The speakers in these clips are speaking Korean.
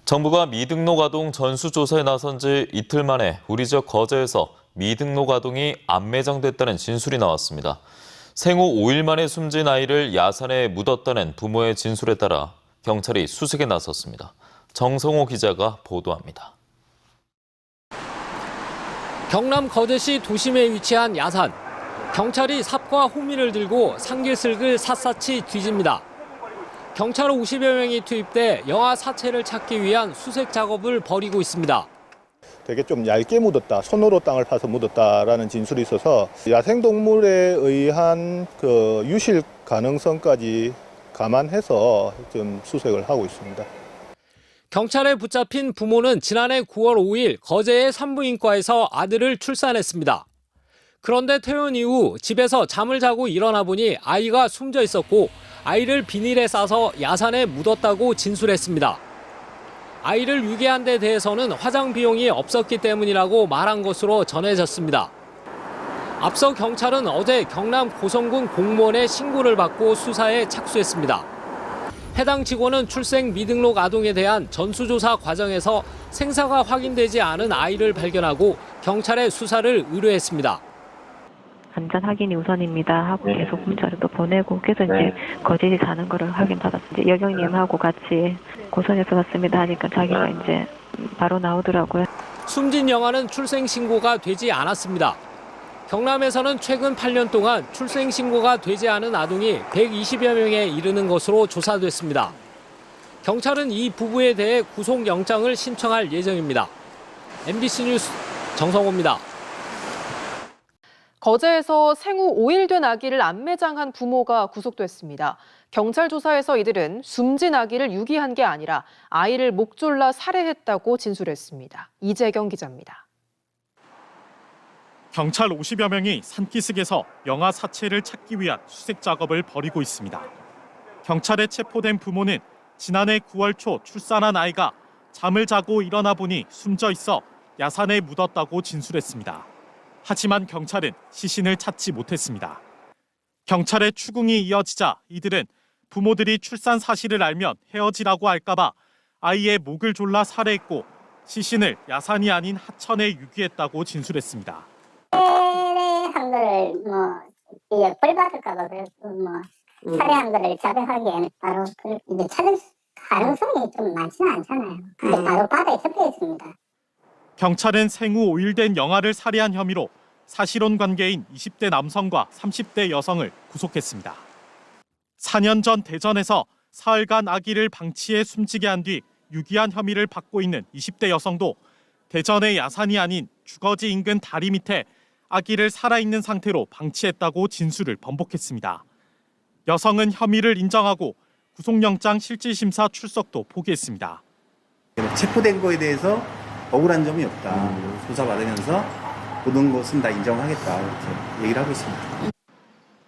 정부가 미등록 아동 전수조사에 나선 지 이틀 만에 우리 지역 거제에서 미등록 아동이 암매장됐다는 진술이 나왔습니다. 생후 5일 만에 숨진 아이를 야산에 묻었다는 부모의 진술에 따라 경찰이 수색에 나섰습니다. 정성호 기자가 보도합니다. 경남 거제시 도심에 위치한 야산. 경찰이 삽과 호미를 들고 산길슬을 샅샅이 뒤집니다. 경찰 50여 명이 투입돼 영아 사체를 찾기 위한 수색 작업을 벌이고 있습니다. 되게 좀 얇게 묻었다, 손으로 땅을 파서 묻었다라는 진술이 있어서 야생동물에 의한 유실 가능성까지 감안해서 좀 수색을 하고 있습니다. 경찰에 붙잡힌 부모는 지난해 9월 5일 거제의 산부인과에서 아들을 출산했습니다. 그런데 퇴원 이후 집에서 잠을 자고 일어나 보니 아이가 숨져 있었고 아이를 비닐에 싸서 야산에 묻었다고 진술했습니다. 아이를 유기한 데 대해서는 화장 비용이 없었기 때문이라고 말한 것으로 전해졌습니다. 앞서 경찰은 어제 경남 고성군 공무원에 신고를 받고 수사에 착수했습니다. 해당 직원은 출생 미등록 아동에 대한 전수조사 과정에서 생사가 확인되지 않은 아이를 발견하고 경찰에 수사를 의뢰했습니다. 안전 확인이 우선입니다 하고 계속 문자를 또 보내고 그래서 이제 거제에 사는 거를 확인받았어요. 여경님하고 같이 고성에서 왔습니다 하니까 자기가 이제 바로 나오더라고요. 숨진 영아는 출생 신고가 되지 않았습니다. 경남에서는 최근 8년 동안 출생 신고가 되지 않은 아동이 120여 명에 이르는 것으로 조사됐습니다. 경찰은 이 부부에 대해 구속영장을 신청할 예정입니다. MBC 뉴스 정성호입니다. 거제에서 생후 5일 된 아기를 암매장한 부모가 구속됐습니다. 경찰 조사에서 이들은 숨진 아기를 유기한 게 아니라 아이를 목 졸라 살해했다고 진술했습니다. 이재경 기자입니다. 경찰 50여 명이 산기슭에서 영아 사체를 찾기 위한 수색 작업을 벌이고 있습니다. 경찰에 체포된 부모는 지난해 9월 초 출산한 아이가 잠을 자고 일어나 보니 숨져 있어 야산에 묻었다고 진술했습니다. 하지만 경찰은 시신을 찾지 못했습니다. 경찰의 추궁이 이어지자 이들은 부모들이 출산 사실을 알면 헤어지라고 할까 봐 아이의 목을 졸라 살해했고 시신을 야산이 아닌 하천에 유기했다고 진술했습니다. 살해한 거를 벌 받을까 봐 그래서 살해한 거를 자백하기에는 바로 이제 찾을 가능성이 좀 많지는 않잖아요. 근데 바로 바다에 접해있습니다. 경찰은 생후 5일 된 영아를 살해한 혐의로 사실혼 관계인 20대 남성과 30대 여성을 구속했습니다. 4년 전 대전에서 사흘간 아기를 방치해 숨지게 한 뒤 유기한 혐의를 받고 있는 20대 여성도 대전의 야산이 아닌 주거지 인근 다리 밑에 아기를 살아있는 상태로 방치했다고 진술을 번복했습니다. 여성은 혐의를 인정하고 구속영장 실질심사 출석도 포기했습니다. 체포된 거에 대해서 억울한 점이 없다. 조사받으면서 모든 것은 다 인정하겠다. 이렇게 얘기를 하고 있습니다.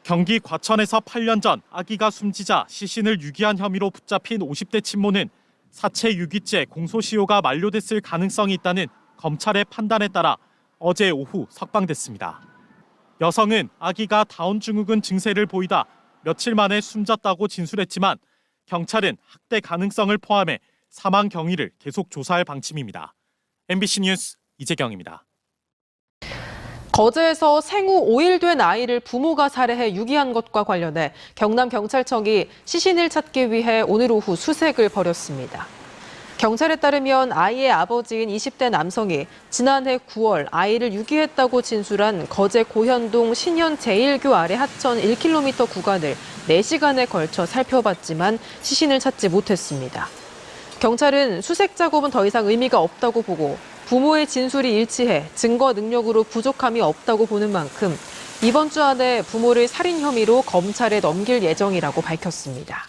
경기 과천에서 8년 전 아기가 숨지자 시신을 유기한 혐의로 붙잡힌 50대 친모는 사체 유기죄 공소시효가 만료됐을 가능성이 있다는 검찰의 판단에 따라 어제 오후 석방됐습니다. 여성은 아기가 다운증후군 증세를 보이다 며칠 만에 숨졌다고 진술했지만 경찰은 학대 가능성을 포함해 사망 경위를 계속 조사할 방침입니다. MBC 뉴스 이재경입니다. 거제에서 생후 5일 된 아이를 부모가 살해해 유기한 것과 관련해 경남경찰청이 시신을 찾기 위해 오늘 오후 수색을 벌였습니다. 경찰에 따르면 아이의 아버지인 20대 남성이 지난해 9월 아이를 유기했다고 진술한 거제 고현동 신현 제1교 아래 하천 1km 구간을 4시간에 걸쳐 살펴봤지만 시신을 찾지 못했습니다. 경찰은 수색 작업은 더 이상 의미가 없다고 보고 부모의 진술이 일치해 증거 능력으로 부족함이 없다고 보는 만큼 이번 주 안에 부모를 살인 혐의로 검찰에 넘길 예정이라고 밝혔습니다.